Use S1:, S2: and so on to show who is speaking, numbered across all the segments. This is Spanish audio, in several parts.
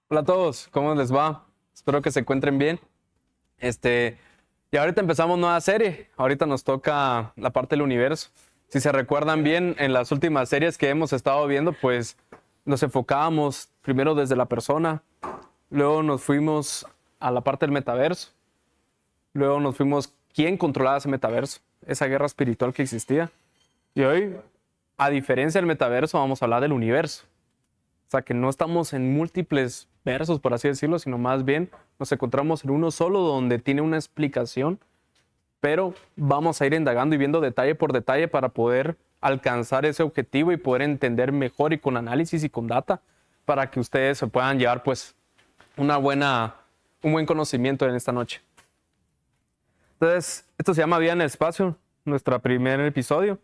S1: Hola a todos, ¿cómo les va? Espero que se encuentren bien. Y ahorita empezamos nueva serie. Ahorita nos toca la parte del universo. Si se recuerdan bien, en las últimas series que hemos estado viendo, pues nos enfocábamos primero desde la persona, luego nos fuimos a la parte del metaverso, luego nos fuimos quién controlaba ese metaverso, esa guerra espiritual que existía. Y hoy, a diferencia del metaverso, vamos a hablar del universo. O sea, que no estamos en múltiples versos, por así decirlo, sino más bien nos encontramos en uno solo donde tiene una explicación, pero vamos a ir indagando y viendo detalle por detalle para poder alcanzar ese objetivo y poder entender mejor y con análisis y con data para que ustedes se puedan llevar pues un buen conocimiento en esta noche. Entonces, esto se llama Vida en el Espacio, nuestro primer episodio.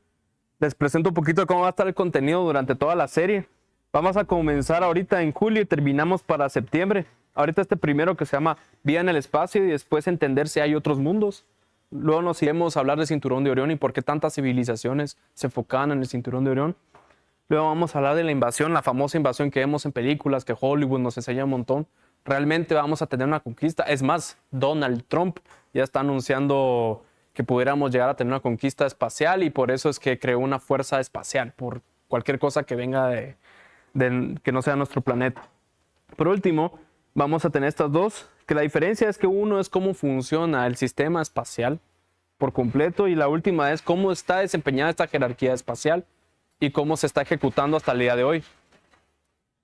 S1: Les presento un poquito de cómo va a estar el contenido durante toda la serie. Vamos a comenzar ahorita en julio y terminamos para septiembre. Ahorita este primero que se llama Vida en el Espacio y después entender si hay otros mundos. Luego nos iremos a hablar del Cinturón de Orión y por qué tantas civilizaciones se enfocaban en el Cinturón de Orión. Luego vamos a hablar de la invasión, la famosa invasión que vemos en películas, que Hollywood nos enseña un montón. Realmente vamos a tener una conquista. Es más, Donald Trump ya está anunciando que pudiéramos llegar a tener una conquista espacial y por eso es que creó una fuerza espacial, por cualquier cosa que venga que no sea nuestro planeta. Por último, vamos a tener estas dos, que la diferencia es que uno es cómo funciona el sistema espacial por completo y la última es cómo está desempeñada esta jerarquía espacial y cómo se está ejecutando hasta el día de hoy.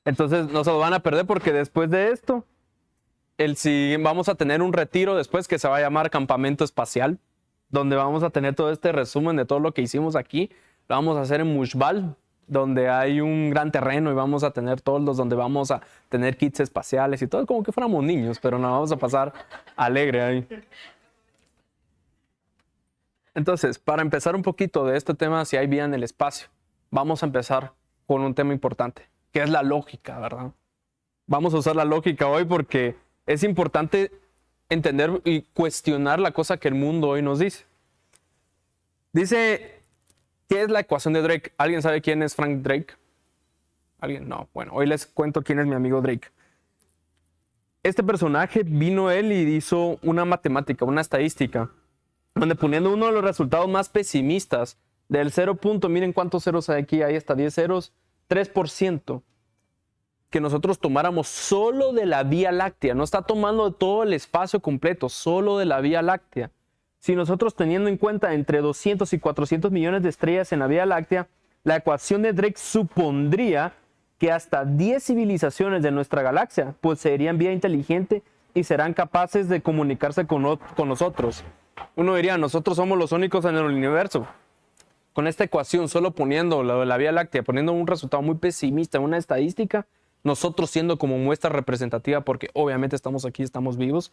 S1: Entonces no se lo van a perder porque después de esto, vamos a tener un retiro después que se va a llamar Campamento Espacial, donde vamos a tener todo este resumen de todo lo que hicimos aquí. Lo vamos a hacer en Mushbal, donde hay un gran terreno y vamos a tener todos los donde vamos a tener kits espaciales y todo como que fuéramos niños, pero nos vamos a pasar alegre ahí. Entonces, para empezar un poquito de este tema, si hay vida en el espacio, vamos a empezar con un tema importante, que es la lógica, ¿verdad? Vamos a usar la lógica hoy porque es importante entender y cuestionar la cosa que el mundo hoy nos dice. Dice, ¿qué es la ecuación de Drake? ¿Alguien sabe quién es Frank Drake? ¿Alguien? No. Bueno, hoy les cuento quién es mi amigo Drake. Este personaje vino él y hizo una matemática, una estadística, donde poniendo uno de los resultados más pesimistas del 0. Miren cuántos ceros hay aquí, hay hasta 10 ceros, 3%, que nosotros tomáramos solo de la Vía Láctea, no está tomando todo el espacio completo, solo de la Vía Láctea. Si nosotros teniendo en cuenta entre 200 y 400 millones de estrellas en la Vía Láctea, la ecuación de Drake supondría que hasta 10 civilizaciones de nuestra galaxia poseerían vida inteligente y serán capaces de comunicarse con nosotros. Uno diría, nosotros somos los únicos en el universo. Con esta ecuación, solo poniendo la Vía Láctea, poniendo un resultado muy pesimista, una estadística, nosotros siendo como muestra representativa, porque obviamente estamos aquí, estamos vivos,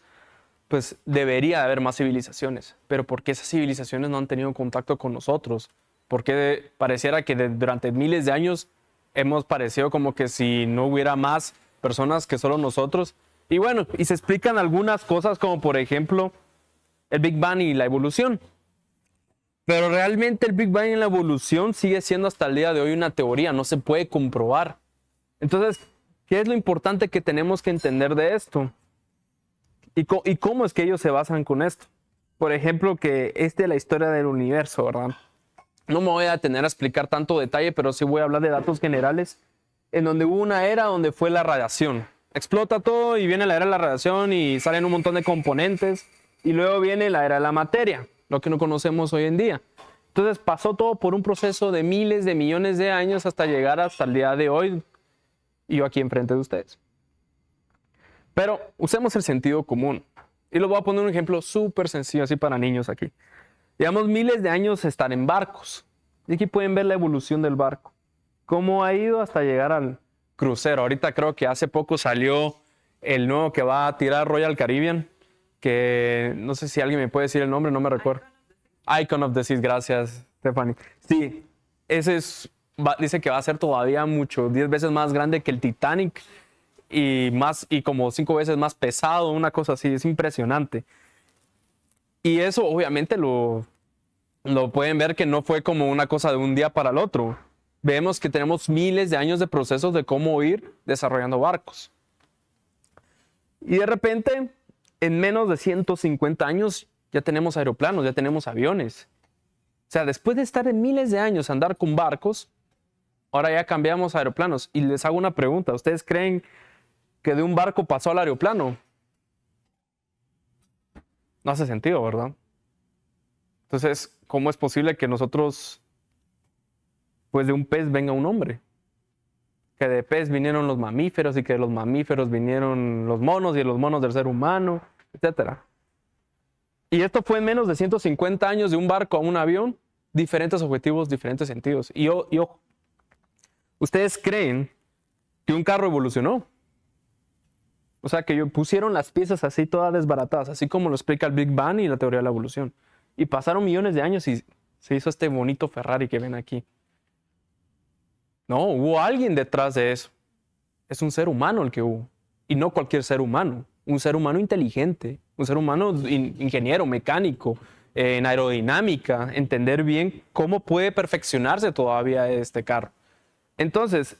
S1: pues debería haber más civilizaciones. Pero ¿por qué esas civilizaciones no han tenido contacto con nosotros? Porque pareciera que durante miles de años hemos parecido como que si no hubiera más personas que solo nosotros. Y bueno, y se explican algunas cosas como por ejemplo el Big Bang y la evolución. Pero realmente el Big Bang y la evolución sigue siendo hasta el día de hoy una teoría, no se puede comprobar. Entonces, ¿qué es lo importante que tenemos que entender de esto? ¿Y cómo es que ellos se basan con esto? Por ejemplo, que esta es la historia del universo, ¿verdad? No me voy a detener a explicar tanto detalle, pero sí voy a hablar de datos generales, en donde hubo una era donde fue la radiación. Explota todo y viene la era de la radiación y salen un montón de componentes, y luego viene la era de la materia, lo que no conocemos hoy en día. Entonces pasó todo por un proceso de miles de millones de años hasta llegar hasta el día de hoy, y yo aquí enfrente de ustedes. Pero usemos el sentido común. Y les voy a poner un ejemplo súper sencillo así para niños aquí. Llevamos miles de años estar en barcos. Y aquí pueden ver la evolución del barco. Cómo ha ido hasta llegar al crucero. Ahorita creo que hace poco salió el nuevo que va a tirar Royal Caribbean. Que no sé si alguien me puede decir el nombre, no me recuerdo. Icon of the Seas, gracias, Stephanie. Sí, dice que va a ser todavía 10 veces más grande que el Titanic. Y como 5 veces más pesado, una cosa así, es impresionante. Y eso obviamente lo pueden ver que no fue como una cosa de un día para el otro. Vemos que tenemos miles de años de procesos de cómo ir desarrollando barcos. Y de repente, en menos de 150 años, ya tenemos aeroplanos, ya tenemos aviones. O sea, después de estar en miles de años andar con barcos, ahora ya cambiamos a aeroplanos. Y les hago una pregunta. ¿Ustedes creen que de un barco pasó al aeroplano? No hace sentido, ¿verdad? Entonces, ¿cómo es posible que nosotros, pues de un pez venga un hombre? Que de pez vinieron los mamíferos y que de los mamíferos vinieron los monos y de los monos del ser humano, etc. Y esto fue en menos de 150 años de un barco a un avión, diferentes objetivos, diferentes sentidos. Y ojo, ¿ustedes creen que un carro evolucionó? O sea, que pusieron las piezas así todas desbaratadas, así como lo explica el Big Bang y la teoría de la evolución. Y pasaron millones de años y se hizo este bonito Ferrari que ven aquí. No, hubo alguien detrás de eso. Es un ser humano el que hubo. Y no cualquier ser humano. Un ser humano inteligente. Un ser humano ingeniero, mecánico, en aerodinámica. Entender bien cómo puede perfeccionarse todavía este carro. Entonces,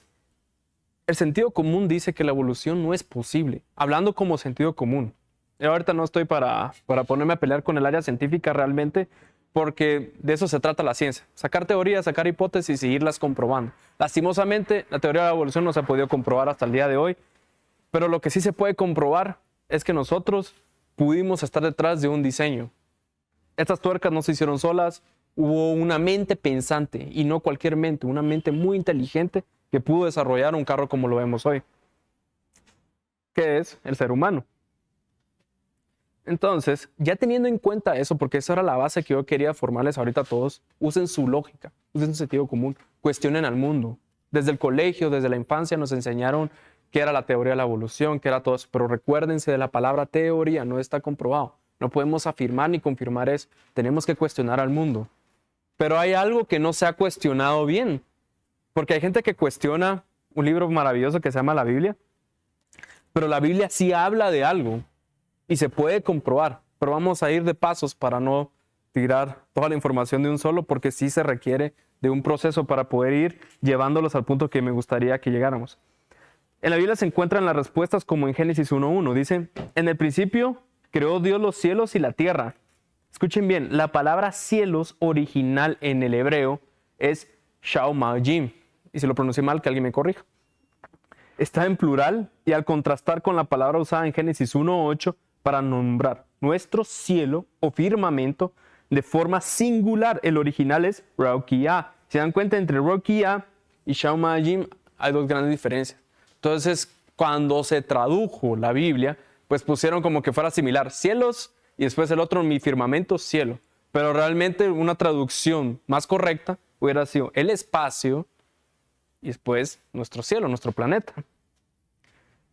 S1: el sentido común dice que la evolución no es posible. Hablando como sentido común. Yo ahorita no estoy para ponerme a pelear con el área científica realmente, porque de eso se trata la ciencia. Sacar teorías, sacar hipótesis y irlas comprobando. Lastimosamente, la teoría de la evolución no se ha podido comprobar hasta el día de hoy, pero lo que sí se puede comprobar es que nosotros pudimos estar detrás de un diseño. Estas tuercas no se hicieron solas, hubo una mente pensante, y no cualquier mente, una mente muy inteligente que pudo desarrollar un carro como lo vemos hoy. ¿Qué es el ser humano? Entonces, ya teniendo en cuenta eso, porque esa era la base que yo quería formarles ahorita a todos, usen su lógica, usen su sentido común, cuestionen al mundo. Desde el colegio, desde la infancia nos enseñaron qué era la teoría de la evolución, qué era todo eso, pero recuérdense de la palabra teoría, no está comprobado. No podemos afirmar ni confirmar eso, tenemos que cuestionar al mundo. Pero hay algo que no se ha cuestionado bien, porque hay gente que cuestiona un libro maravilloso que se llama la Biblia, pero la Biblia sí habla de algo. Y se puede comprobar, pero vamos a ir de pasos para no tirar toda la información de un solo, porque sí se requiere de un proceso para poder ir llevándolos al punto que me gustaría que llegáramos. En la Biblia se encuentran las respuestas como en Génesis 1:1. Dice, en el principio creó Dios los cielos y la tierra. Escuchen bien, la palabra cielos original en el hebreo es Sha'omajim. Y si lo pronuncié mal, que alguien me corrija. Está en plural y al contrastar con la palabra usada en Génesis 1:8, para nombrar nuestro cielo o firmamento de forma singular. El original es Raukia. Se dan cuenta, entre Raukia y Sha'omajim hay dos grandes diferencias. Entonces, cuando se tradujo la Biblia, pues pusieron como que fuera similar. Cielos y después el otro, mi firmamento, cielo. Pero realmente una traducción más correcta hubiera sido el espacio y después nuestro cielo, nuestro planeta.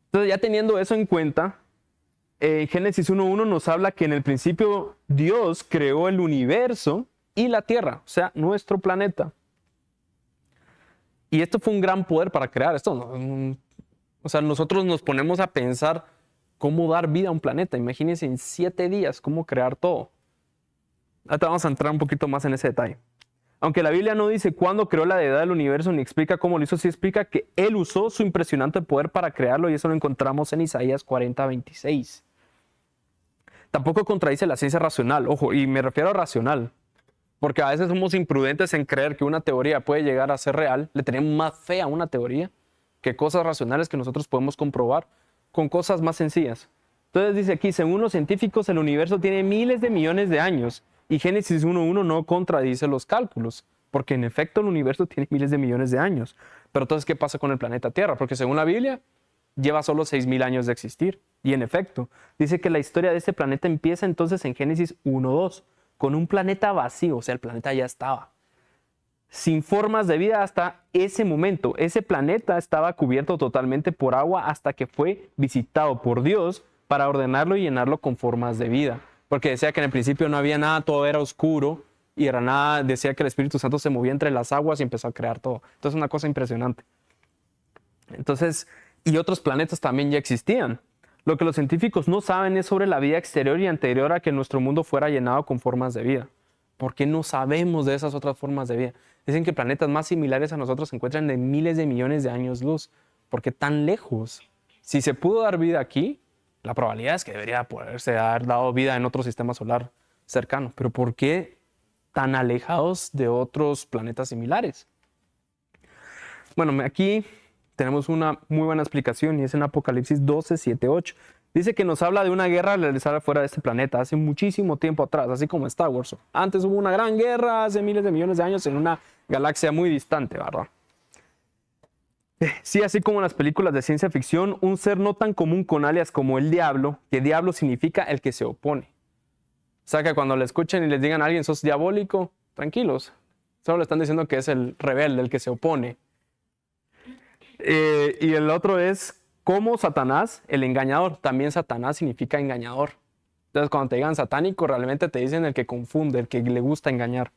S1: Entonces, ya teniendo eso en cuenta, en Génesis 1:1 nos habla que en el principio Dios creó el universo y la tierra, o sea, nuestro planeta. Y esto fue un gran poder para crear esto. O sea, nosotros nos ponemos a pensar cómo dar vida a un planeta. Imagínense en 7 días cómo crear todo. Ahora vamos a entrar un poquito más en ese detalle. Aunque la Biblia no dice cuándo creó la deidad del universo ni explica cómo lo hizo, sí explica que Él usó su impresionante poder para crearlo, y eso lo encontramos en Isaías 40:26. Tampoco contradice la ciencia racional, ojo, y me refiero a racional, porque a veces somos imprudentes en creer que una teoría puede llegar a ser real. Le tenemos más fe a una teoría que cosas racionales que nosotros podemos comprobar con cosas más sencillas. Entonces dice aquí, según los científicos, el universo tiene miles de millones de años, y Génesis 1:1 no contradice los cálculos, porque en efecto el universo tiene miles de millones de años. Pero entonces, ¿qué pasa con el planeta Tierra? Porque según la Biblia, lleva solo 6,000 años de existir. Y en efecto, dice que la historia de este planeta empieza entonces en Génesis 1:2, con un planeta vacío, o sea, el planeta ya estaba sin formas de vida hasta ese momento. Ese planeta estaba cubierto totalmente por agua hasta que fue visitado por Dios para ordenarlo y llenarlo con formas de vida. Porque decía que en el principio no había nada, todo era oscuro, y era nada, decía que el Espíritu Santo se movía entre las aguas y empezó a crear todo. Entonces, una cosa impresionante. Entonces, y otros planetas también ya existían. Lo que los científicos no saben es sobre la vida exterior y anterior a que nuestro mundo fuera llenado con formas de vida. ¿Por qué no sabemos de esas otras formas de vida? Dicen que planetas más similares a nosotros se encuentran en miles de millones de años luz. ¿Por qué tan lejos? Si se pudo dar vida aquí, La probabilidad es que debería poderse haber dado vida en otro sistema solar cercano. Pero ¿por qué tan alejados de otros planetas similares? Bueno, aquí tenemos una muy buena explicación y es en Apocalipsis 12, 7, 8. Dice que nos habla de una guerra realizada fuera de este planeta hace muchísimo tiempo atrás, así como Star Wars. Antes hubo una gran guerra hace miles de millones de años en una galaxia muy distante, ¿verdad? Sí, así como en las películas de ciencia ficción, un ser no tan común con alias como el diablo, que diablo significa el que se opone. O sea que cuando le escuchen y les digan a alguien sos diabólico, tranquilos. Solo le están diciendo que es el rebelde, el que se opone. Y el otro es como Satanás, el engañador. También Satanás significa engañador. Entonces cuando te digan satánico, realmente te dicen el que confunde, el que le gusta engañar.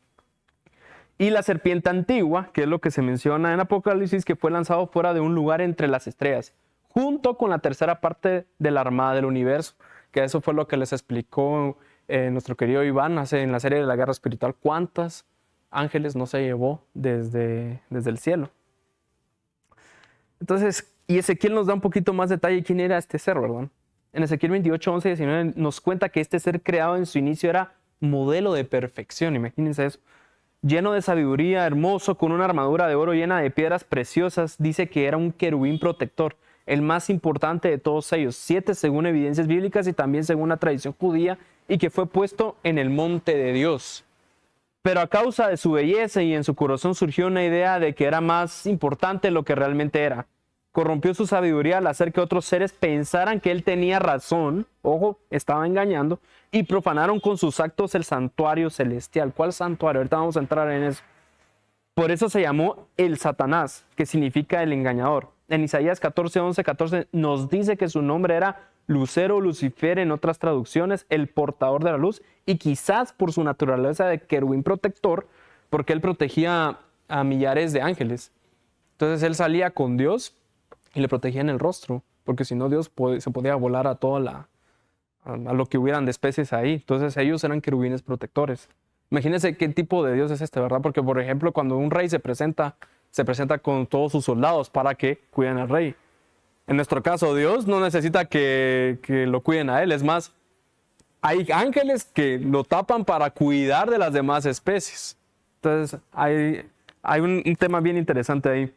S1: Y la serpiente antigua, que es lo que se menciona en Apocalipsis, que fue lanzado fuera de un lugar entre las estrellas, junto con la tercera parte de la armada del universo, que eso fue lo que les explicó nuestro querido Iván en la serie de la guerra espiritual. ¿Cuántos ángeles no se llevó desde el cielo? Entonces, y Ezequiel nos da un poquito más detalle quién era este ser, ¿verdad? En Ezequiel 28, 11 y 19 nos cuenta que este ser creado en su inicio era modelo de perfección, imagínense eso. Lleno de sabiduría, hermoso, con una armadura de oro llena de piedras preciosas. Dice que era un querubín protector, el más importante de todos ellos, 7 según evidencias bíblicas y también según la tradición judía, y que fue puesto en el monte de Dios. Pero a causa de su belleza y en su corazón surgió una idea de que era más importante lo que realmente era. Corrompió su sabiduría al hacer que otros seres pensaran que él tenía razón, ojo, estaba engañando, y profanaron con sus actos el santuario celestial. ¿Cuál santuario? Ahorita vamos a entrar en eso. Por eso se llamó el Satanás, que significa el engañador. En Isaías 14, 11, 14 nos dice que su nombre era Lucero, Lucifer en otras traducciones, el portador de la luz, y quizás por su naturaleza de querubín protector, porque él protegía a millares de ángeles. Entonces él salía con Dios y le protegía en el rostro, porque si no Dios se podía volar a a lo que hubieran de especies ahí. Entonces ellos eran querubines protectores. Imagínense qué tipo de Dios es este, ¿verdad? Porque por ejemplo cuando un rey se presenta con todos sus soldados para que cuiden al rey. En nuestro caso Dios no necesita que lo cuiden a él, es más, hay ángeles que lo tapan para cuidar de las demás especies. Entonces hay un tema bien interesante ahí.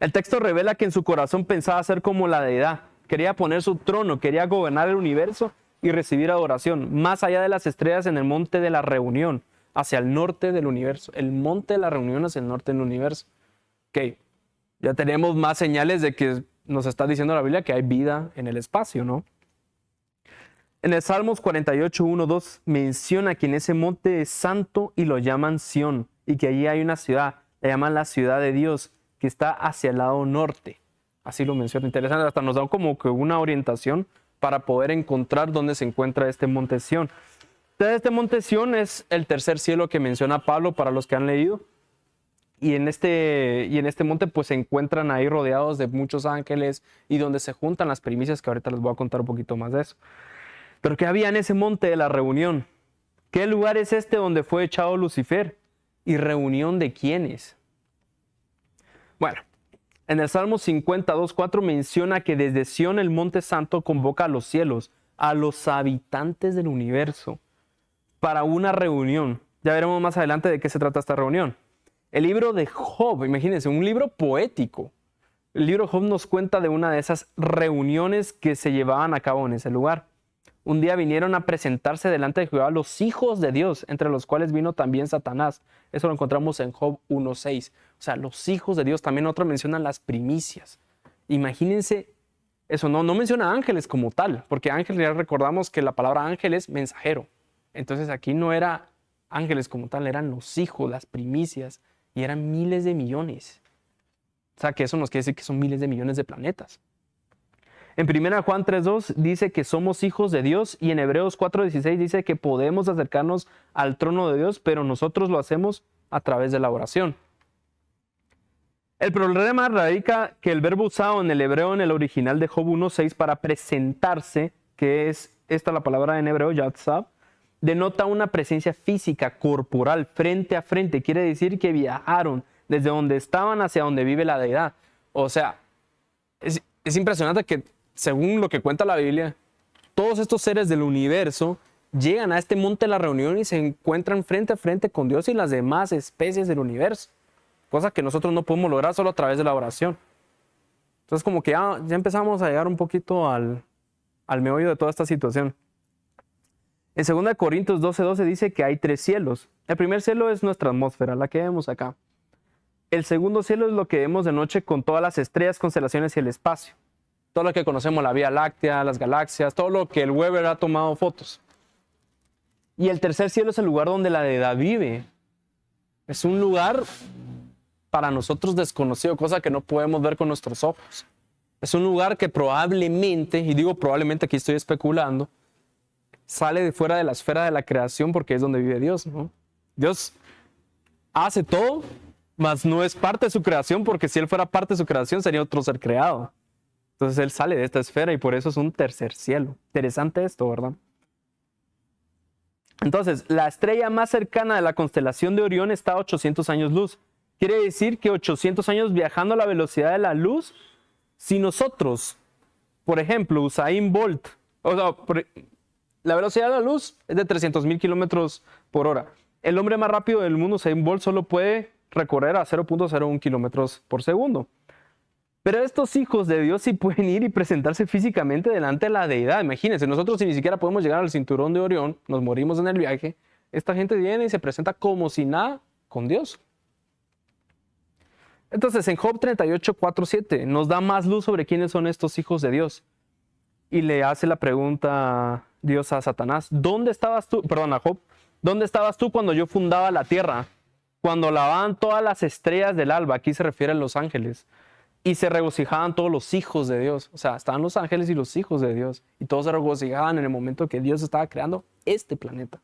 S1: El texto revela que en su corazón pensaba ser como la deidad. Quería poner su trono, quería gobernar el universo y recibir adoración, más allá de las estrellas en el monte de la reunión, hacia el norte del universo. El monte de la reunión hacia el norte del universo. Ok, ya tenemos más señales de que nos está diciendo la Biblia que hay vida en el espacio, ¿no? En el Salmos 48, 1, 2 menciona que en ese monte es santo y lo llaman Sión, y que allí hay una ciudad, la llaman la ciudad de Dios, que está hacia el lado norte. Así lo menciona. Interesante, hasta nos da como que una orientación para poder encontrar dónde se encuentra este monte Sión. Entonces, este monte Sión es el tercer cielo que menciona Pablo para los que han leído. Y en este monte pues se encuentran ahí rodeados de muchos ángeles y donde se juntan las primicias, que ahorita les voy a contar un poquito más de eso. Pero ¿qué había en ese monte de la reunión? ¿Qué lugar es este donde fue echado Lucifer? ¿Y reunión de quiénes? Bueno, en el Salmo 52, 4 menciona que desde Sión el monte santo convoca a los cielos, a los habitantes del universo, para una reunión. Ya veremos más adelante de qué se trata esta reunión. El libro de Job, imagínense, un libro poético. El libro de Job nos cuenta de una de esas reuniones que se llevaban a cabo en ese lugar. Un día vinieron a presentarse delante de Jehová los hijos de Dios, entre los cuales vino también Satanás. Eso lo encontramos en Job 1:6. O sea, los hijos de Dios. También otro mencionan las primicias. Imagínense eso. No menciona ángeles como tal, porque ángel ya recordamos que la palabra ángel es mensajero. Entonces aquí no era ángeles como tal, eran los hijos, las primicias, y eran miles de millones. O sea, que eso nos quiere decir que son miles de millones de planetas. En 1 Juan 3:2 dice que somos hijos de Dios, y en Hebreos 4:16 dice que podemos acercarnos al trono de Dios, pero nosotros lo hacemos a través de la oración. El problema radica que el verbo usado en el hebreo en el original de Job 1:6 para presentarse, que es esta la palabra en hebreo, yatzab, denota una presencia física, corporal, frente a frente. Quiere decir que viajaron desde donde estaban hacia donde vive la deidad. O sea, es impresionante que según lo que cuenta la Biblia, todos estos seres del universo llegan a este monte de la reunión y se encuentran frente a frente con Dios y las demás especies del universo. Cosa que nosotros no podemos lograr solo a través de la oración. Entonces como que ya empezamos a llegar un poquito al meollo de toda esta situación. En 2 Corintios 12:12 dice que hay 3 cielos. El primer cielo es nuestra atmósfera, la que vemos acá. El segundo cielo es lo que vemos de noche con todas las estrellas, constelaciones y el espacio. Todo lo que conocemos, la Vía Láctea, las galaxias, todo lo que el Weber ha tomado fotos. Y el tercer cielo es el lugar donde la deidad vive. Es un lugar para nosotros desconocido, cosa que no podemos ver con nuestros ojos. Es un lugar que probablemente, y digo probablemente, aquí estoy especulando, sale de fuera de la esfera de la creación porque es donde vive Dios, ¿no? Dios hace todo, mas no es parte de su creación, porque si Él fuera parte de su creación sería otro ser creado. Entonces Él sale de esta esfera y por eso es un tercer cielo. Interesante esto, ¿verdad? Entonces, la estrella más cercana de la constelación de Orión está a 800 años luz. Quiere decir que 800 años viajando a la velocidad de la luz, si nosotros, por ejemplo, Usain Bolt, o sea, la velocidad de la luz es de 300,000 kilómetros por hora. El hombre más rápido del mundo, Usain Bolt, solo puede recorrer a 0.01 kilómetros por segundo. Pero estos hijos de Dios sí pueden ir y presentarse físicamente delante de la deidad. Imagínense, nosotros si ni siquiera podemos llegar al cinturón de Orión, nos morimos en el viaje, esta gente viene y se presenta como si nada con Dios. Entonces en Job 38:4-7 nos da más luz sobre quiénes son estos hijos de Dios. Y le hace la pregunta Dios a Satanás, ¿dónde estabas tú? Perdón, a Job, ¿dónde estabas tú cuando yo fundaba la tierra? Cuando lavaban todas las estrellas del alba, aquí se refiere a los ángeles, y se regocijaban todos los hijos de Dios. O sea, estaban los ángeles y los hijos de Dios, y todos se regocijaban en el momento que Dios estaba creando este planeta.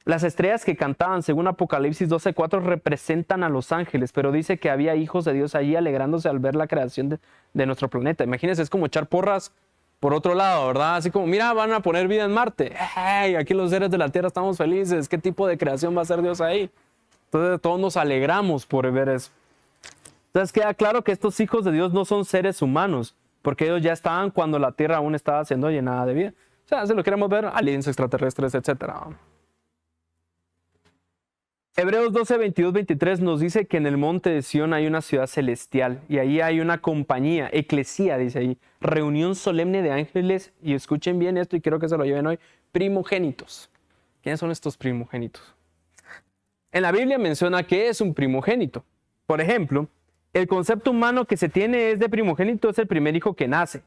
S1: Las estrellas que cantaban, según Apocalipsis 12:4, representan a los ángeles, pero dice que había hijos de Dios allí alegrándose al ver la creación de nuestro planeta. Imagínense, es como echar porras por otro lado, ¿verdad? Así como, mira, van a poner vida en Marte. ¡Hey! Aquí los seres de la Tierra estamos felices. ¿Qué tipo de creación va a hacer Dios ahí? Entonces todos nos alegramos por ver eso. Entonces queda claro que estos hijos de Dios no son seres humanos, porque ellos ya estaban cuando la Tierra aún estaba siendo llenada de vida. O sea, si lo queremos ver, aliens extraterrestres, etc. Hebreos 12:22-23 nos dice que en el monte de Sión hay una ciudad celestial y ahí hay una compañía, eclesía, dice ahí, reunión solemne de ángeles, y escuchen bien esto y quiero que se lo lleven hoy, primogénitos. ¿Quiénes son estos primogénitos? En la Biblia menciona que es un primogénito. Por ejemplo, el concepto humano que se tiene es de primogénito, es el primer hijo que nace,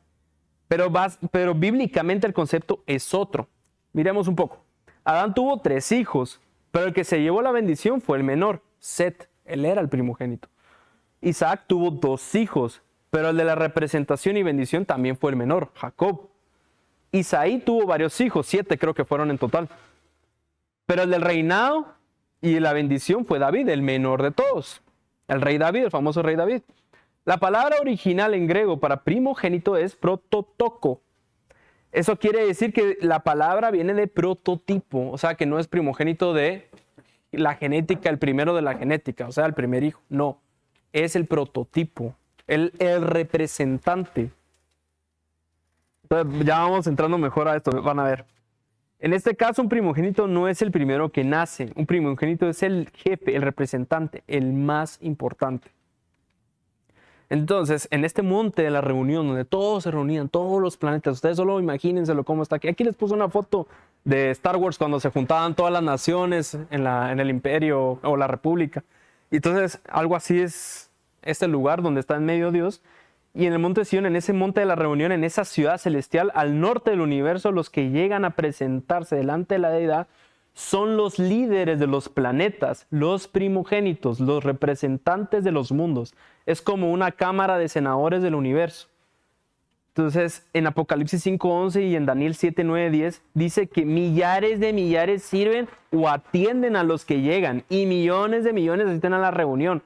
S1: pero bíblicamente el concepto es otro. Miremos un poco. Adán tuvo 3 hijos, pero el que se llevó la bendición fue el menor, Set. Él era el primogénito. Isaac tuvo 2 hijos, pero el de la representación y bendición también fue el menor, Jacob. Isaí tuvo varios hijos, 7 creo que fueron en total. Pero el del reinado y la bendición fue David, el menor de todos. El rey David, el famoso rey David. La palabra original en griego para primogénito es prototoko. Eso quiere decir que la palabra viene de prototipo, o sea que no es primogénito de la genética, el primero de la genética, o sea, el primer hijo. No, es el prototipo, el representante. Entonces ya vamos entrando mejor a esto, van a ver. En este caso, un primogénito no es el primero que nace, un primogénito es el jefe, el representante, el más importante. Entonces, en este monte de la reunión, donde todos se reunían, todos los planetas, ustedes solo imagínenselo cómo está aquí. Aquí les puse una foto de Star Wars cuando se juntaban todas las naciones en el imperio o la república. Y entonces, algo así es este lugar donde está en medio Dios. Y en el monte Sion, en ese monte de la reunión, en esa ciudad celestial, al norte del universo, los que llegan a presentarse delante de la deidad son los líderes de los planetas, los primogénitos, los representantes de los mundos. Es como una cámara de senadores del universo. Entonces, en Apocalipsis 5:11 y en Daniel 7:9-10 dice que millares de millares sirven o atienden a los que llegan y millones de millones asisten a la reunión.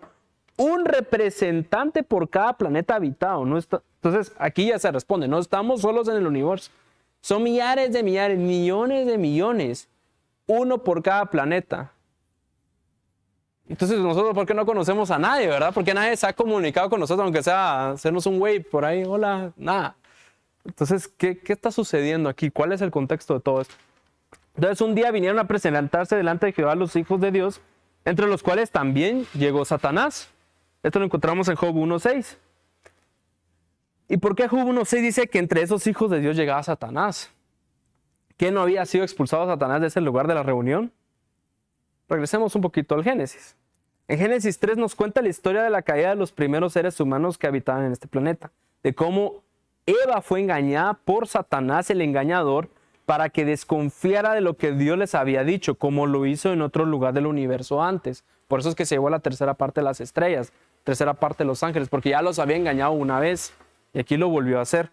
S1: Un representante por cada planeta habitado. Entonces, aquí ya se responde, no estamos solos en el universo. Son millares de millares, millones de millones. Uno por cada planeta. Entonces nosotros, ¿por qué no conocemos a nadie, verdad? Porque nadie se ha comunicado con nosotros, aunque sea hacernos un wave por ahí, hola, nada. Entonces, ¿qué está sucediendo aquí? ¿Cuál es el contexto de todo esto? Entonces, un día vinieron a presentarse delante de Jehová los hijos de Dios, entre los cuales también llegó Satanás. Esto lo encontramos en Job 1:6. ¿Y por qué Job 1:6 dice que entre esos hijos de Dios llegaba Satanás? ¿Que no había sido expulsado Satanás de ese lugar de la reunión? Regresemos un poquito al Génesis. En Génesis 3 nos cuenta la historia de la caída de los primeros seres humanos que habitaban en este planeta, de cómo Eva fue engañada por Satanás, el engañador, para que desconfiara de lo que Dios les había dicho, como lo hizo en otro lugar del universo antes. Por eso es que se llevó la tercera parte de las estrellas, tercera parte de los ángeles, porque ya los había engañado una vez y aquí lo volvió a hacer.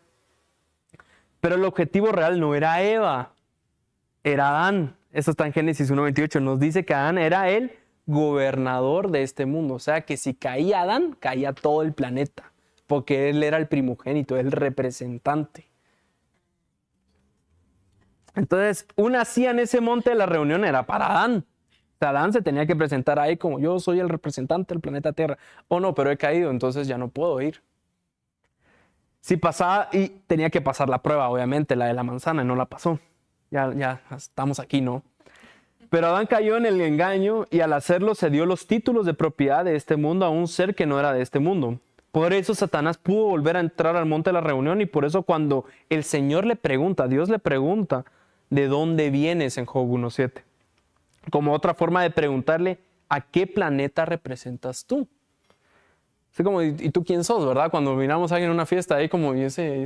S1: Pero el objetivo real no era Eva, era Adán. Esto está en Génesis 1:28. Nos dice que Adán era el gobernador de este mundo. O sea que si caía Adán, caía todo el planeta, porque él era el primogénito, el representante. Entonces, una silla en ese monte de la reunión era para Adán. O sea, Adán se tenía que presentar ahí como yo soy el representante del planeta Tierra. Oh no, pero he caído, entonces ya no puedo ir. Si pasaba, y tenía que pasar la prueba, obviamente, la de la manzana, y no la pasó. Ya estamos aquí, ¿no? Pero Adán cayó en el engaño y al hacerlo se dio los títulos de propiedad de este mundo a un ser que no era de este mundo. Por eso Satanás pudo volver a entrar al monte de la reunión y por eso cuando el Señor le pregunta, Dios le pregunta, ¿de dónde vienes en Job 1:7? Como otra forma de preguntarle, ¿a qué planeta representas tú? Así como, ¿y tú quién sos, verdad? Cuando miramos a alguien en una fiesta, ahí como, ese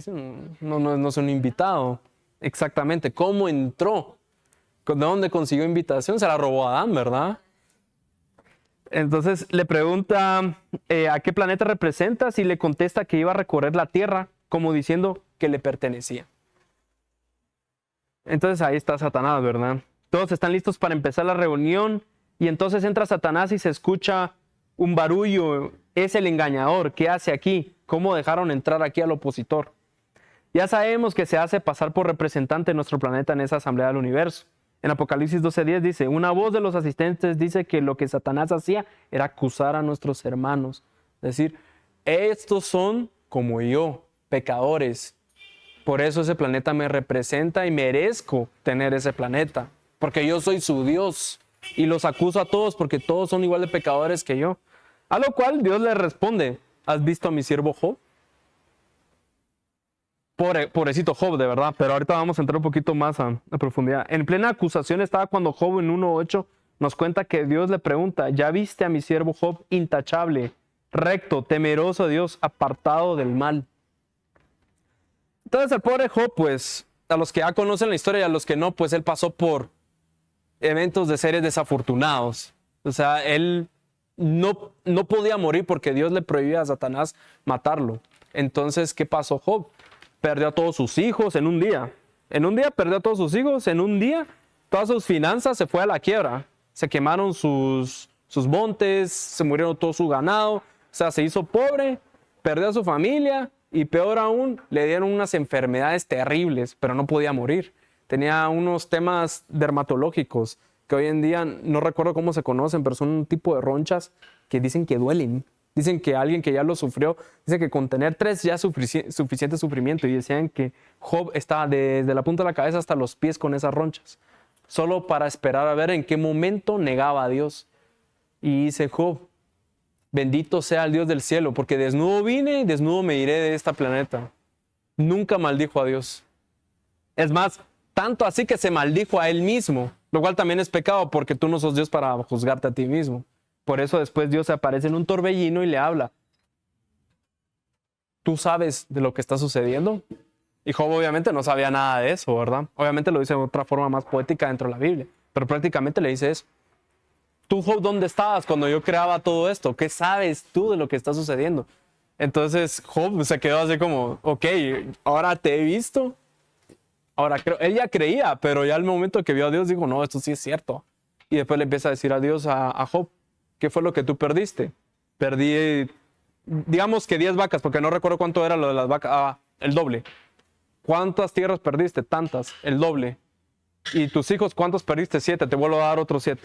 S1: no es un invitado. Exactamente, ¿cómo entró? ¿De dónde consiguió invitación? Se la robó a Adán, ¿verdad? Entonces le pregunta, ¿a qué planeta representas? Y le contesta que iba a recorrer la tierra, como diciendo que le pertenecía. Entonces ahí está Satanás, ¿verdad? Todos están listos para empezar la reunión y entonces entra Satanás y se escucha un barullo. Es el engañador. ¿Qué hace aquí? ¿Cómo dejaron entrar aquí al opositor? Ya sabemos que se hace pasar por representante de nuestro planeta en esa asamblea del universo. En Apocalipsis 12:10 dice, una voz de los asistentes dice que lo que Satanás hacía era acusar a nuestros hermanos. Es decir, estos son como yo, pecadores. Por eso ese planeta me representa y merezco tener ese planeta. Porque yo soy su Dios y los acuso a todos porque todos son igual de pecadores que yo. A lo cual Dios le responde, ¿has visto a mi siervo Job? Pobrecito Job, de verdad, pero ahorita vamos a entrar un poquito más a profundidad. En plena acusación estaba cuando Job en 1:8 nos cuenta que Dios le pregunta, ¿ya viste a mi siervo Job intachable, recto, temeroso de Dios, apartado del mal? Entonces el pobre Job, pues, a los que ya conocen la historia y a los que no, pues él pasó por eventos de seres desafortunados. O sea, él no podía morir porque Dios le prohibía a Satanás matarlo. Entonces, ¿qué pasó Job? Perdió a todos sus hijos en un día. En un día perdió a todos sus hijos. En un día todas sus finanzas se fue a la quiebra. Se quemaron sus montes, se murieron todo su ganado. O sea, se hizo pobre, perdió a su familia y peor aún, le dieron unas enfermedades terribles, pero no podía morir. Tenía unos temas dermatológicos que hoy en día no recuerdo cómo se conocen, pero son un tipo de ronchas que dicen que duelen. Dicen que alguien que ya lo sufrió, dice que con tener 3 ya es suficiente sufrimiento. Y decían que Job estaba desde la punta de la cabeza hasta los pies con esas ronchas. Solo para esperar a ver en qué momento negaba a Dios. Y dice Job, bendito sea el Dios del cielo, porque desnudo vine y desnudo me iré de este planeta. Nunca maldijo a Dios. Es más, tanto así que se maldijo a él mismo, lo cual también es pecado porque tú no sos Dios para juzgarte a ti mismo. Por eso después Dios se aparece en un torbellino y le habla. ¿Tú sabes de lo que está sucediendo? Y Job obviamente no sabía nada de eso, ¿verdad? Obviamente lo dice de otra forma más poética dentro de la Biblia, pero prácticamente le dice eso. Tú, Job, ¿dónde estabas cuando yo creaba todo esto? ¿Qué sabes tú de lo que está sucediendo? Entonces Job se quedó así como, ok, ahora te he visto. Ahora creo, él ya creía, pero ya al momento que vio a Dios dijo, no, esto sí es cierto. Y después le empieza a decir a Dios a Job, ¿qué fue lo que tú perdiste? Perdí, digamos que 10 vacas, porque no recuerdo cuánto era lo de las vacas. El doble. ¿Cuántas tierras perdiste? Tantas, el doble. ¿Y tus hijos cuántos perdiste? 7, te vuelvo a dar otros 7.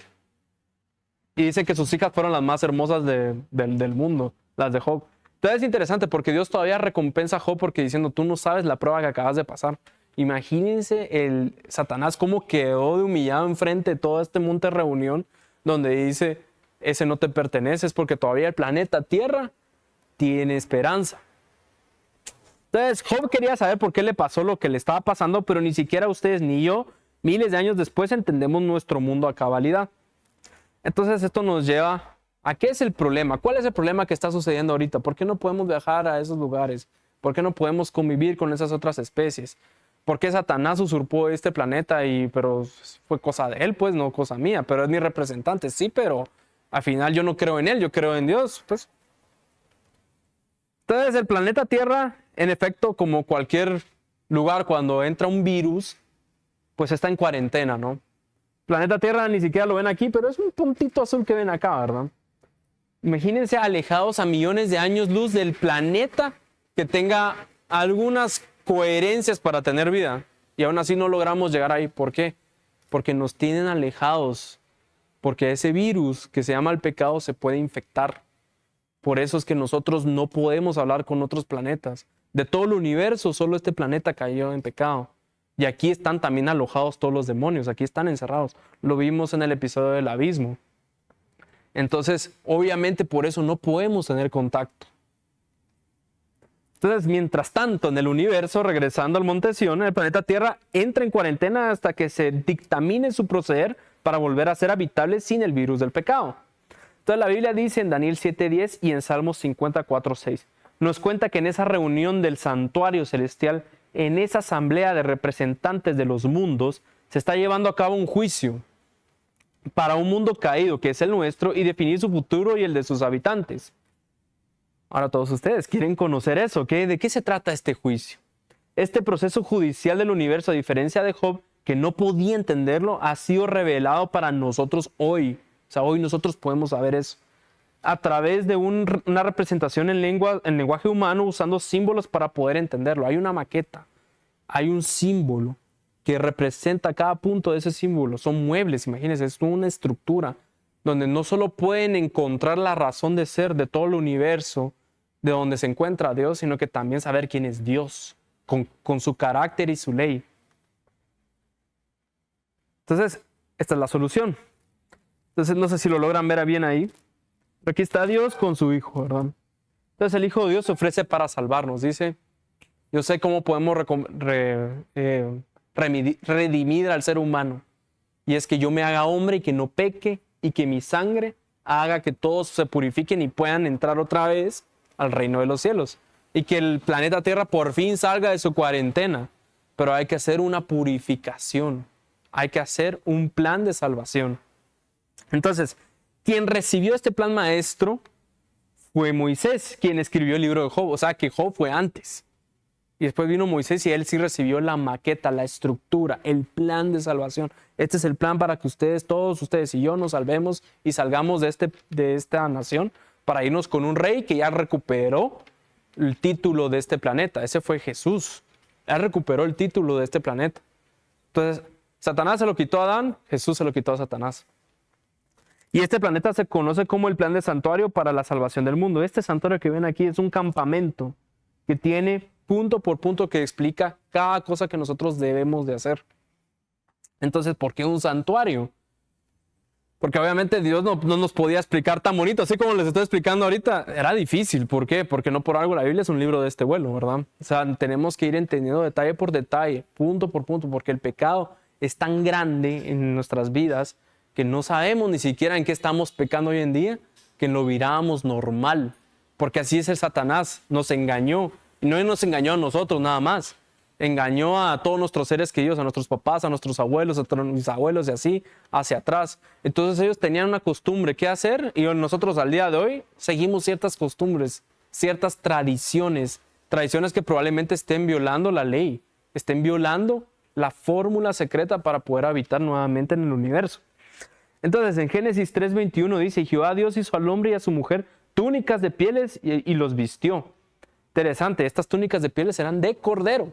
S1: Y dice que sus hijas fueron las más hermosas del mundo, las de Job. Entonces es interesante porque Dios todavía recompensa a Job porque diciendo, tú no sabes la prueba que acabas de pasar. Imagínense el Satanás cómo quedó de humillado enfrente de todo este monte de reunión donde dice, ese no te pertenece, es porque todavía el planeta Tierra tiene esperanza. Entonces Job quería saber por qué le pasó lo que le estaba pasando, pero ni siquiera ustedes ni yo, miles de años después, entendemos nuestro mundo a cabalidad. Entonces esto nos lleva a qué es el problema. ¿Cuál es el problema que está sucediendo ahorita? ¿Por qué no podemos viajar a esos lugares? ¿Por qué no podemos convivir con esas otras especies? ¿Por qué Satanás usurpó este planeta? Pero fue cosa de él, pues, no cosa mía. Pero es mi representante, sí, pero al final yo no creo en él, yo creo en Dios. Pues. Entonces el planeta Tierra, en efecto, como cualquier lugar, cuando entra un virus, pues está en cuarentena, ¿no? Planeta Tierra ni siquiera lo ven aquí, pero es un puntito azul que ven acá, ¿verdad? Imagínense alejados a millones de años luz del planeta que tenga algunas coherencias para tener vida. Y aún así no logramos llegar ahí. ¿Por qué? Porque nos tienen alejados. Porque ese virus que se llama el pecado se puede infectar. Por eso es que nosotros no podemos hablar con otros planetas. De todo el universo, solo este planeta cayó en pecado. Y aquí están también alojados todos los demonios. Aquí están encerrados. Lo vimos en el episodio del abismo. Entonces, obviamente por eso no podemos tener contacto. Entonces, mientras tanto, en el universo, regresando al monte Sión, el planeta Tierra entra en cuarentena hasta que se dictamine su proceder para volver a ser habitable sin el virus del pecado. Entonces, la Biblia dice en Daniel 7:10 y en Salmos 54:6, nos cuenta que en esa reunión del santuario celestial, en esa asamblea de representantes de los mundos, se está llevando a cabo un juicio para un mundo caído, que es el nuestro, y definir su futuro y el de sus habitantes. Ahora todos ustedes quieren conocer eso. ¿De qué se trata este juicio? Este proceso judicial del universo, a diferencia de Job, que no podía entenderlo, ha sido revelado para nosotros hoy. O sea, hoy nosotros podemos saber eso. A través de una representación en lenguaje humano, usando símbolos para poder entenderlo. Hay una maqueta, hay un símbolo que representa cada punto de ese símbolo. Son muebles, imagínense, es una estructura donde no solo pueden encontrar la razón de ser de todo el universo, de donde se encuentra Dios, sino que también saber quién es Dios, con su carácter y su ley. Entonces, esta es la solución. Entonces, no sé si lo logran ver bien ahí. Pero aquí está Dios con su Hijo, ¿verdad? Entonces, el Hijo de Dios se ofrece para salvarnos. Dice, yo sé cómo podemos redimir al ser humano. Y es que yo me haga hombre y que no peque y que mi sangre haga que todos se purifiquen y puedan entrar otra vez al reino de los cielos. Y que el planeta Tierra por fin salga de su cuarentena. Pero hay que hacer una purificación. Hay que hacer un plan de salvación. Entonces, quien recibió este plan maestro fue Moisés, quien escribió el libro de Job. O sea, que Job fue antes. Y después vino Moisés y él sí recibió la maqueta, la estructura, el plan de salvación. Este es el plan para que ustedes, todos ustedes y yo nos salvemos y salgamos de esta nación para irnos con un rey que ya recuperó el título de este planeta. Ese fue Jesús. Él recuperó el título de este planeta. Entonces, Satanás se lo quitó a Adán, Jesús se lo quitó a Satanás. Y este planeta se conoce como el plan de santuario para la salvación del mundo. Este santuario que ven aquí es un campamento que tiene punto por punto que explica cada cosa que nosotros debemos de hacer. Entonces, ¿por qué un santuario? Porque obviamente Dios no nos podía explicar tan bonito, así como les estoy explicando ahorita. Era difícil. ¿Por qué? Porque no por algo la Biblia es un libro de este vuelo, ¿verdad? O sea, tenemos que ir entendiendo detalle por detalle, punto por punto, porque el pecado es tan grande en nuestras vidas que no sabemos ni siquiera en qué estamos pecando hoy en día, que lo miramos normal. Porque así es el Satanás, nos engañó. Y no nos engañó a nosotros nada más. Engañó a todos nuestros seres queridos, a nuestros papás, a nuestros abuelos, a mis abuelos y así, hacia atrás. Entonces ellos tenían una costumbre. ¿Qué hacer? Y nosotros al día de hoy seguimos ciertas costumbres, ciertas tradiciones que probablemente estén violando la ley, estén violando la fórmula secreta para poder habitar nuevamente en el universo. Entonces en Génesis 3:21 dice, Jehová Dios hizo al hombre y a su mujer túnicas de pieles y los vistió. Interesante, estas túnicas de pieles eran de cordero.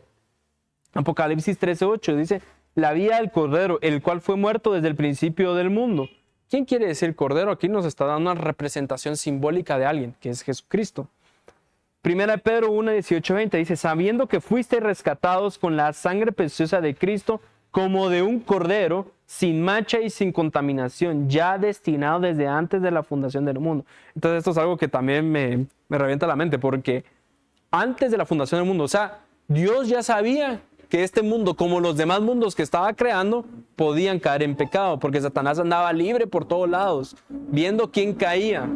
S1: Apocalipsis 13:8 dice, la vida del cordero, el cual fue muerto desde el principio del mundo. ¿Quién quiere decir cordero? Aquí nos está dando una representación simbólica de alguien, que es Jesucristo. Primera de Pedro 1, 18, 20 dice, sabiendo que fuisteis rescatados con la sangre preciosa de Cristo, como de un cordero, sin mancha y sin contaminación, ya destinado desde antes de la fundación del mundo. Entonces esto es algo que también me revienta la mente, porque antes de la fundación del mundo, o sea, Dios ya sabía que este mundo, como los demás mundos que estaba creando, podían caer en pecado, porque Satanás andaba libre por todos lados, viendo quién caía.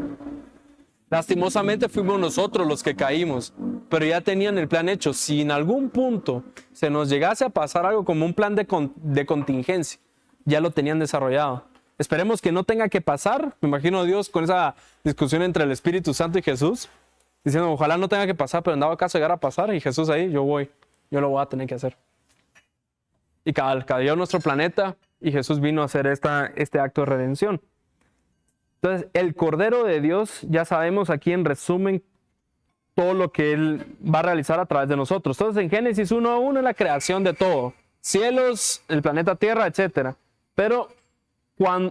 S1: Lastimosamente fuimos nosotros los que caímos, pero ya tenían el plan hecho. Si en algún punto se nos llegase a pasar algo como un plan de contingencia, ya lo tenían desarrollado. Esperemos que no tenga que pasar. Me imagino a Dios con esa discusión entre el Espíritu Santo y Jesús, diciendo, ojalá no tenga que pasar, pero en dado caso llegar a pasar, y Jesús ahí, yo lo voy a tener que hacer. Y cayó nuestro planeta, y Jesús vino a hacer este acto de redención. Entonces, el Cordero de Dios, ya sabemos aquí en resumen todo lo que Él va a realizar a través de nosotros. Entonces, en Génesis 1:1 es la creación de todo. Cielos, el planeta Tierra, etc. Pero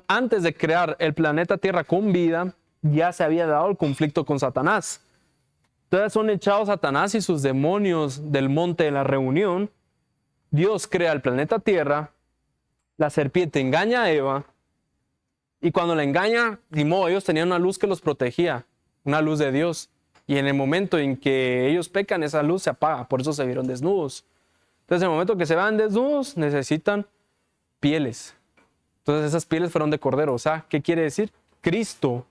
S1: antes de crear el planeta Tierra con vida, ya se había dado el conflicto con Satanás. Entonces son echados Satanás y sus demonios del monte de la reunión. Dios crea el planeta Tierra. La serpiente engaña a Eva. Y cuando la engaña, ni modo, ellos tenían una luz que los protegía, una luz de Dios. Y en el momento en que ellos pecan, esa luz se apaga, por eso se vieron desnudos. Entonces, en el momento que se vean desnudos, necesitan pieles. Entonces, esas pieles fueron de cordero. O sea, ¿qué quiere decir? Cristo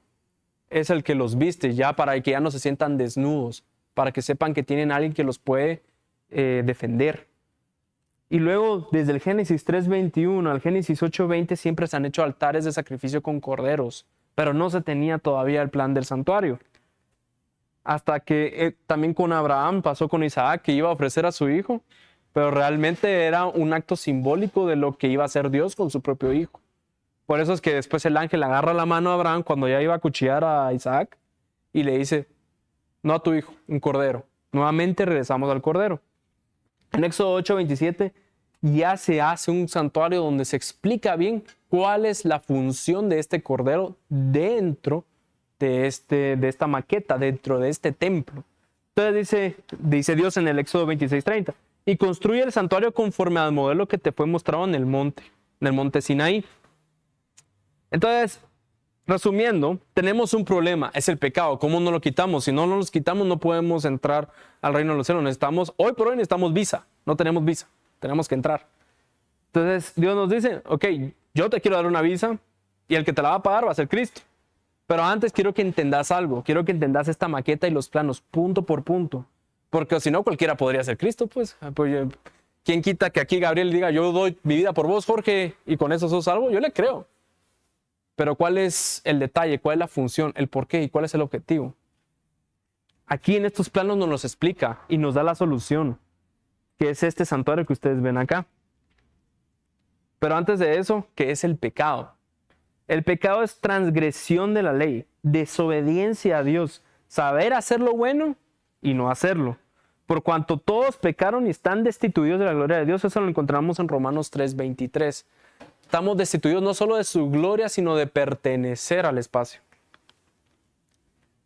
S1: es el que los viste, ya para que ya no se sientan desnudos, para que sepan que tienen a alguien que los puede defender. Y luego, desde el Génesis 3:21 al Génesis 8:20, siempre se han hecho altares de sacrificio con corderos, pero no se tenía todavía el plan del santuario. Hasta que también con Abraham pasó con Isaac, que iba a ofrecer a su hijo, pero realmente era un acto simbólico de lo que iba a hacer Dios con su propio hijo. Por eso es que después el ángel agarra la mano a Abraham cuando ya iba a acuchillar a Isaac y le dice, no a tu hijo, un cordero. Nuevamente regresamos al cordero. En Éxodo 8:27 ya se hace un santuario donde se explica bien cuál es la función de este cordero dentro de esta maqueta, dentro de este templo. Entonces dice Dios en el Éxodo 26:30, y construye el santuario conforme al modelo que te fue mostrado en el monte Sinaí. Entonces, resumiendo, tenemos un problema, es el pecado. ¿Cómo no lo quitamos? Si no nos quitamos, no podemos entrar al reino de los cielos. Hoy por hoy necesitamos visa, no tenemos visa, tenemos que entrar. Entonces, Dios nos dice, ok, yo te quiero dar una visa y el que te la va a pagar va a ser Cristo. Pero antes quiero que entendas algo, quiero que entendas esta maqueta y los planos punto por punto. Porque si no, cualquiera podría ser Cristo, pues. ¿Quién quita que aquí Gabriel diga, yo doy mi vida por vos, Jorge, y con eso sos salvo? Yo le creo. Pero ¿cuál es el detalle? ¿Cuál es la función? ¿El por qué? ¿Y cuál es el objetivo? Aquí en estos planos nos los explica y nos da la solución, que es este santuario que ustedes ven acá. Pero antes de eso, ¿qué es el pecado? El pecado es transgresión de la ley, desobediencia a Dios, saber hacer lo bueno y no hacerlo. Por cuanto todos pecaron y están destituidos de la gloria de Dios, eso lo encontramos en Romanos 3:23. Estamos destituidos no solo de su gloria, sino de pertenecer al espacio.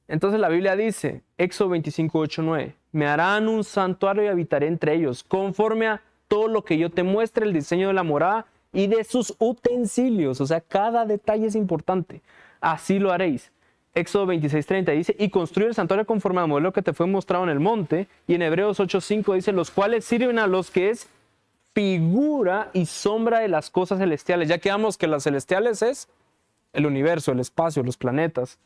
S1: Entonces la Biblia dice, Éxodo 25:8-9, me harán un santuario y habitaré entre ellos, conforme a todo lo que yo te muestre, el diseño de la morada y de sus utensilios. O sea, cada detalle es importante. Así lo haréis. Éxodo 26:30 dice, y construye el santuario conforme al modelo que te fue mostrado en el monte. Y en Hebreos 8:5 dice, los cuales sirven a los que es figura y sombra de las cosas celestiales. Ya quedamos que las celestiales es el universo, el espacio, los planetas.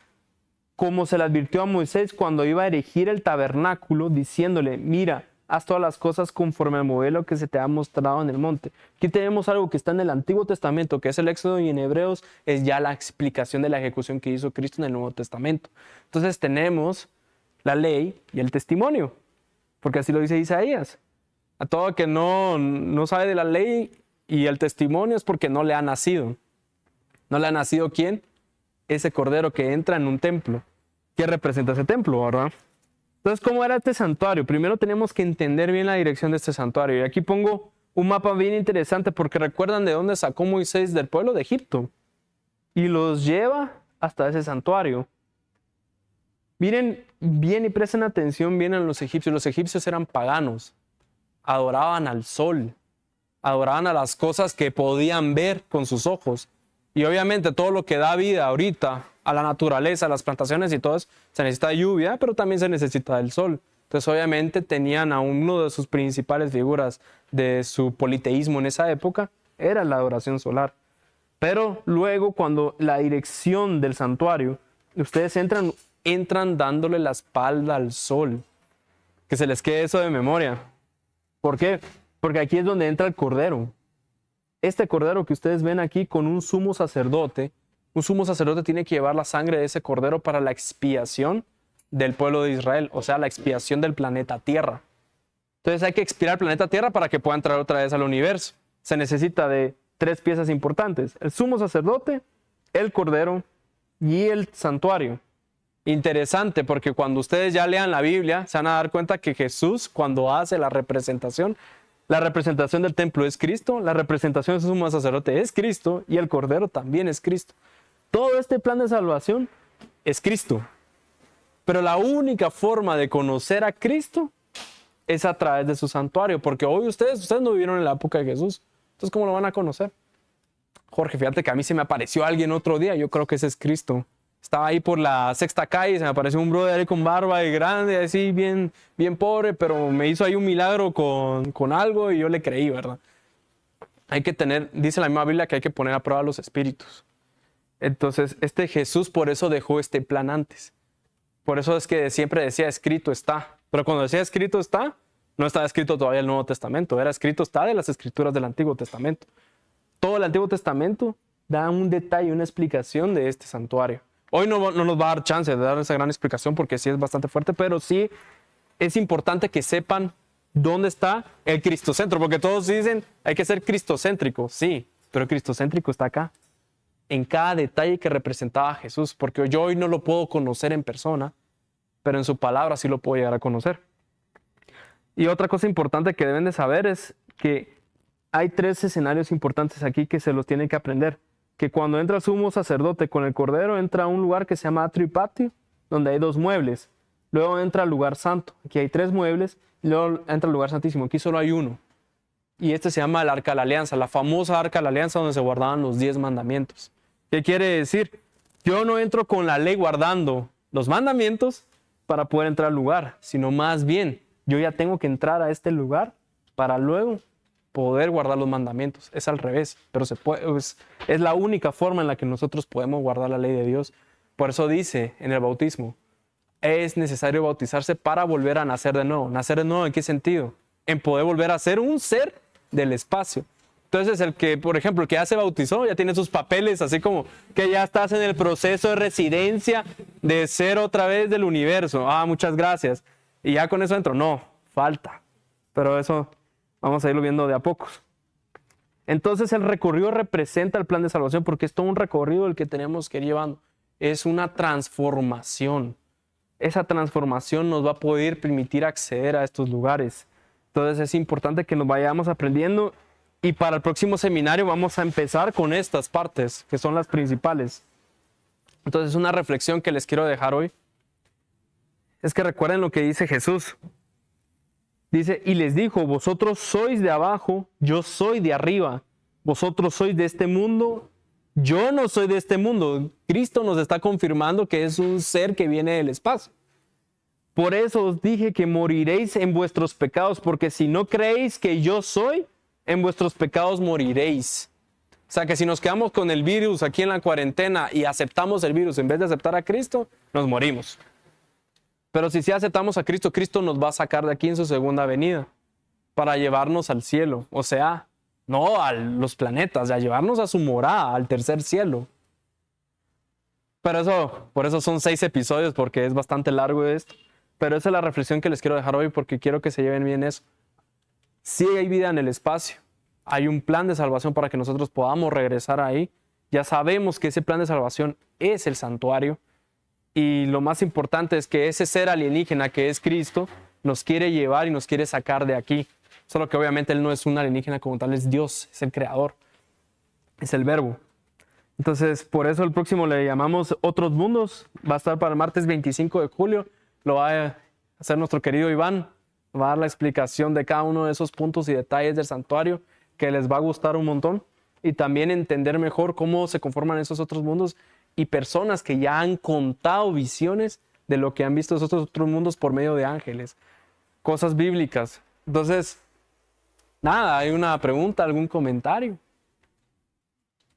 S1: Como se le advirtió a Moisés cuando iba a erigir el tabernáculo, diciéndole, mira, haz todas las cosas conforme al modelo que se te ha mostrado en el monte. Aquí tenemos algo que está en el Antiguo Testamento, que es el Éxodo, y en Hebreos es ya la explicación de la ejecución que hizo Cristo en el Nuevo Testamento. Entonces tenemos la ley y el testimonio, porque así lo dice Isaías. A todo que no sabe de la ley y el testimonio es porque no le ha nacido. ¿No le ha nacido quién? Ese cordero que entra en un templo. ¿Qué representa ese templo, verdad? Entonces, ¿cómo era este santuario? Primero tenemos que entender bien la dirección de este santuario. Y aquí pongo un mapa bien interesante porque recuerdan de dónde sacó Moisés del pueblo de Egipto. Y los lleva hasta ese santuario. Miren bien y presten atención bien a los egipcios. Los egipcios eran paganos, adoraban al sol, adoraban a las cosas que podían ver con sus ojos. Y obviamente todo lo que da vida ahorita a la naturaleza, a las plantaciones y todo eso, se necesita lluvia, pero también se necesita el sol. Entonces obviamente tenían a uno de sus principales figuras de su politeísmo en esa época, era la adoración solar. Pero luego cuando la dirección del santuario, ustedes entran dándole la espalda al sol. Que se les quede eso de memoria. ¿Por qué? Porque aquí es donde entra el cordero. Este cordero que ustedes ven aquí con un sumo sacerdote tiene que llevar la sangre de ese cordero para la expiación del pueblo de Israel, o sea, la expiación del planeta Tierra. Entonces hay que expiar el planeta Tierra para que pueda entrar otra vez al universo. Se necesita de 3 piezas importantes: el sumo sacerdote, el cordero y el santuario. Interesante, porque cuando ustedes ya lean la Biblia, se van a dar cuenta que Jesús, cuando hace la representación del templo es Cristo, la representación del sumo sacerdote es Cristo y el cordero también es Cristo. Todo este plan de salvación es Cristo. Pero la única forma de conocer a Cristo es a través de su santuario, porque hoy ustedes no vivieron en la época de Jesús. Entonces, ¿cómo lo van a conocer? Jorge, fíjate que a mí se me apareció alguien otro día, yo creo que ese es Cristo. Estaba ahí por la Sexta Calle, se me apareció un brother ahí con barba y grande, así bien pobre, pero me hizo ahí un milagro con algo y yo le creí, ¿verdad? Hay que dice la misma Biblia que hay que poner a prueba los espíritus. Entonces, este Jesús por eso dejó este plan antes. Por eso es que siempre decía escrito está. Pero cuando decía escrito está, no estaba escrito todavía el Nuevo Testamento. Era escrito está de las escrituras del Antiguo Testamento. Todo el Antiguo Testamento da un detalle, una explicación de este santuario. Hoy no nos va a dar chance de dar esa gran explicación porque sí es bastante fuerte, pero sí es importante que sepan dónde está el cristocentro. Porque todos dicen hay que ser cristocéntrico. Sí, pero el cristocéntrico está acá, en cada detalle que representaba a Jesús, porque yo hoy no lo puedo conocer en persona, pero en su palabra sí lo puedo llegar a conocer. Y otra cosa importante que deben de saber es que hay 3 escenarios importantes aquí que se los tienen que aprender. Que cuando entra el sumo sacerdote con el cordero, entra a un lugar que se llama atrio y patio, donde hay 2 muebles. Luego entra al lugar santo, aquí hay 3 muebles, y luego entra al lugar santísimo, aquí solo hay 1. Y este se llama el Arca de la Alianza, la famosa Arca de la Alianza donde se guardaban los 10 mandamientos. ¿Qué quiere decir? Yo no entro con la ley guardando los mandamientos para poder entrar al lugar, sino más bien, yo ya tengo que entrar a este lugar para luego poder guardar los mandamientos. Es al revés, pero es la única forma en la que nosotros podemos guardar la ley de Dios. Por eso dice en el bautismo, es necesario bautizarse para volver a nacer de nuevo. ¿Nacer de nuevo en qué sentido? En poder volver a ser un ser del espacio. Entonces el que, por ejemplo, el que ya se bautizó, ya tiene sus papeles, así como que ya estás en el proceso de residencia de ser otra vez del universo. Muchas gracias. Y ya con eso entro. No, falta. Pero eso vamos a irlo viendo de a pocos. Entonces el recorrido representa el plan de salvación porque es todo un recorrido el que tenemos que ir llevando. Es una transformación. Esa transformación nos va a poder permitir acceder a estos lugares. Entonces es importante que nos vayamos aprendiendo. Y para el próximo seminario vamos a empezar con estas partes, que son las principales. Entonces una reflexión que les quiero dejar hoy es que recuerden lo que dice Jesús. Dice, y les dijo, vosotros sois de abajo, yo soy de arriba. Vosotros sois de este mundo, yo no soy de este mundo. Cristo nos está confirmando que es un ser que viene del espacio. Por eso os dije que moriréis en vuestros pecados, porque si no creéis que yo soy, en vuestros pecados moriréis. O sea que si nos quedamos con el virus aquí en la cuarentena y aceptamos el virus en vez de aceptar a Cristo, nos morimos. Pero si aceptamos a Cristo, Cristo nos va a sacar de aquí en su segunda venida para llevarnos al cielo. O sea, no a los planetas, a llevarnos a su morada, al tercer cielo. Pero por eso son 6 episodios, porque es bastante largo esto. Pero esa es la reflexión que les quiero dejar hoy, porque quiero que se lleven bien eso. Sí hay vida en el espacio. Hay un plan de salvación para que nosotros podamos regresar ahí. Ya sabemos que ese plan de salvación es el santuario. Y lo más importante es que ese ser alienígena que es Cristo nos quiere llevar y nos quiere sacar de aquí. Solo que obviamente Él no es un alienígena como tal, es Dios, es el creador, es el verbo. Entonces, por eso el próximo le llamamos Otros Mundos. Va a estar para el martes 25 de julio. Lo va a hacer nuestro querido Iván. Va a dar la explicación de cada uno de esos puntos y detalles del santuario que les va a gustar un montón. Y también entender mejor cómo se conforman esos otros mundos y personas que ya han contado visiones de lo que han visto esos otros mundos por medio de ángeles. Cosas bíblicas. Entonces, nada, ¿hay una pregunta, algún comentario?